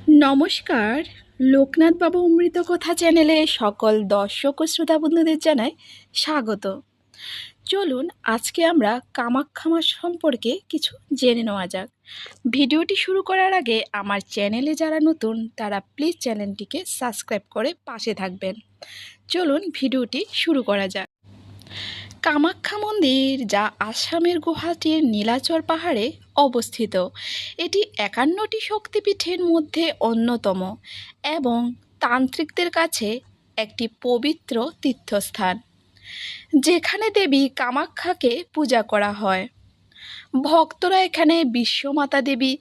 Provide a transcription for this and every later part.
নমস্কার। লোকনাথ বাবু অমৃত কথা চ্যানেলে সকল দর্শক ও শ্রোতা বন্ধুদের জানাই স্বাগত। চলুন আজকে আমরা কামাখ্যা মা সম্পর্কে কিছু জেনে নেওয়া যাক। ভিডিওটি শুরু করার আগে আমার চ্যানেলে যারা নতুন তারা প্লিজ চ্যানেলটিকে সাবস্ক্রাইব করে পাশে থাকবেন। চলুন ভিডিওটি শুরু করা যাক। কামাখ্যা মন্দির, যা আসামের গুয়াহাটির নীলাচল পাহাড়ে অবস্থিত, এটি 51টি শক্তিপীঠের মধ্যে অন্যতম এবং তান্ত্রিকদের কাছে একটি পবিত্র তীর্থস্থান, যেখানে দেবী কামাখ্যাকে পূজা করা হয়। ভক্তরা এখানে বিশ্বমাতা দেবী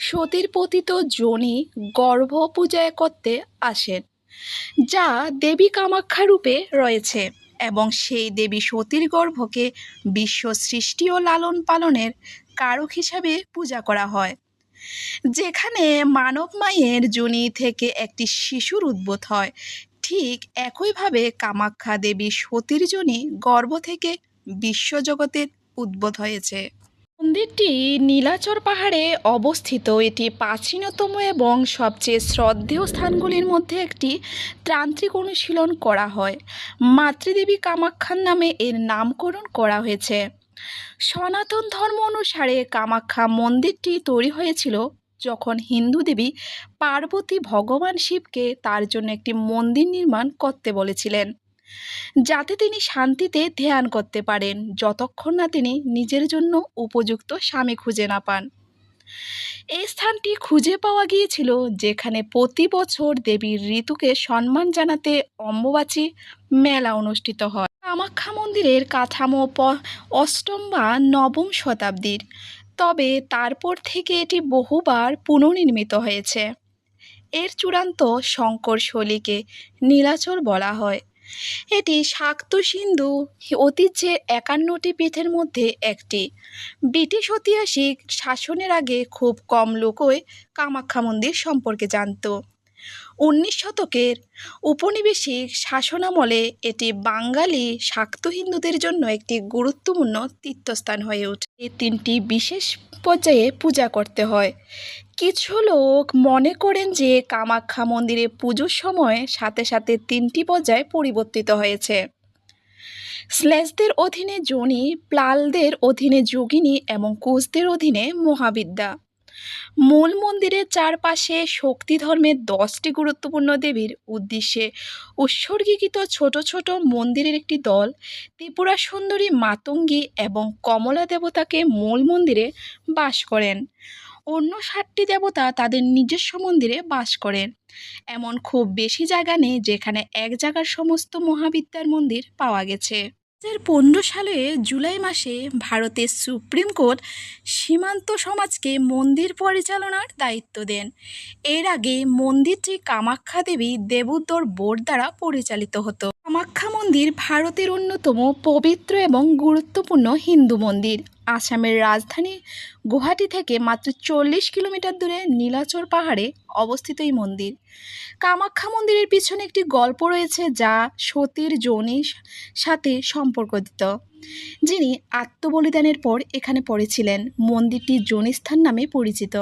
সতীর পতিত যোনি গর্ভ পূজা করতে আসেন, যা দেবী কামাখ্যা রূপে রয়েছে, এবং সেই দেবী সতীর গর্ভকে বিশ্ব সৃষ্টি ও লালন পালনের কারক হিসাবে পূজা করা হয়। যেখানে মানব মায়ের যোনি থেকে একটি শিশুর উদ্ভব হয়, ঠিক একইভাবে কামাখ্যা দেবী সতীর যোনি গর্ভ থেকে বিশ্বজগতের উদ্ভব হয়েছে। মন্দিরটি নীলাচল পাহাড়ে অবস্থিত। এটি প্রাচীনতম এবং সবচেয়ে শ্রদ্ধেয় স্থানগুলির মধ্যে একটি। তান্ত্রিক অনুশীলন করা হয়। মাতৃদেবী কামাখ্যার নামে এর নামকরণ করা হয়েছে। সনাতন ধর্ম অনুসারে কামাখ্যা মন্দিরটি তৈরি হয়েছিল যখন হিন্দু দেবী পার্বতী ভগবান শিবকে তার জন্য একটি মন্দির নির্মাণ করতে বলেছিলেন, যাতে তিনি শান্তিতে ধ্যান করতে পারেন যতক্ষণ না তিনি নিজের জন্য উপযুক্ত স্বামী খুঁজে না পান। এই স্থানটি খুঁজে পাওয়া গিয়েছিল যেখানে প্রতি বছর দেবীর ঋতুকে সম্মান জানাতে অম্বুবাচী মেলা অনুষ্ঠিত হয়। কামাখ্যা মন্দিরের কাঠামো অষ্টম বা নবম শতাব্দীর, তবে তারপর থেকে এটি বহুবার পুনর্নির্মিত হয়েছে। এর চূড়ান্ত শঙ্কর শৈলীকে নীলাচল বলা হয়। এটি শাক্ত সিন্ধু ঐতিহ্যের 51টি পীঠের মধ্যে একটি। ব্রিটিশ ঐতিহাসিক শাসনের আগে খুব কম লোকই কামাখ্যা মন্দির সম্পর্কে জানত। 19 শতকের উপনিবেশিক শাসনামলে এটি বাঙালি শাক্ত হিন্দুদের জন্য একটি গুরুত্বপূর্ণ তীর্থস্থান হয়ে ওঠে। এই 3টি বিশেষ পর্যায়ে পূজা করতে হয়। কিছু লোক মনে করেন যে কামাখ্যা মন্দিরে পুজোর সময় সাথে সাথে 3টি পর্যায়ে পরিবর্তিত হয়েছে: শ্লেষদের অধীনে যোনি, প্লালদের অধীনে যোগিনী এবং কুশদের অধীনে মহাবিদ্যা। মূল মন্দিরের চারপাশে শক্তি ধর্মের 10টি গুরুত্বপূর্ণ দেবীর উদ্দেশ্যে উৎসর্গীকৃত ছোট ছোট মন্দিরের একটি দল ত্রিপুরা সুন্দরী, মাতঙ্গী এবং কমলা দেবতাকে মূল মন্দিরে বাস করেন। অন্য 7টি দেবতা তাদের নিজস্ব মন্দিরে বাস করেন। এমন খুব বেশি জায়গা নেই যেখানে এক জায়গার সমস্ত মহাবিদ্যার মন্দির পাওয়া গেছে। 2015 সালে জুলাই মাসে ভারতের সুপ্রিম কোর্ট সীমান্ত সমাজকে মন্দির পরিচালনার দায়িত্ব দেন। এর আগে মন্দিরটি কামাখ্যা দেবী দেবোত্তর বোর্ড দ্বারা পরিচালিত হতো। কামাখ্যা মন্দির ভারতের অন্যতম পবিত্র এবং গুরুত্বপূর্ণ হিন্দু মন্দির। আসামের রাজধানী গুয়াহাটি থেকে মাত্র 40 কিলোমিটার দূরে নীলাচল পাহাড়ে অবস্থিত এই মন্দির। কামাখ্যা মন্দিরের পিছনে একটি গল্প রয়েছে যা সতীর যোনির সাথে সম্পর্কিত, যিনি আত্মবলিদানের পর এখানে পড়েছিলেন। মন্দিরটি যোনিস্থান নামে পরিচিত।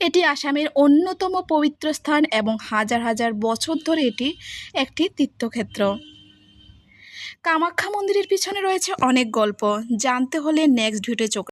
এটি আসামের অন্যতম পবিত্র স্থান এবং হাজার হাজার বছর ধরে এটি একটি তীর্থক্ষেত্র। কামাখ্যা মন্দিরের পিছনে রয়েছে অনেক গল্প। জানতে হলে নেক্সট ভিডিও চোখ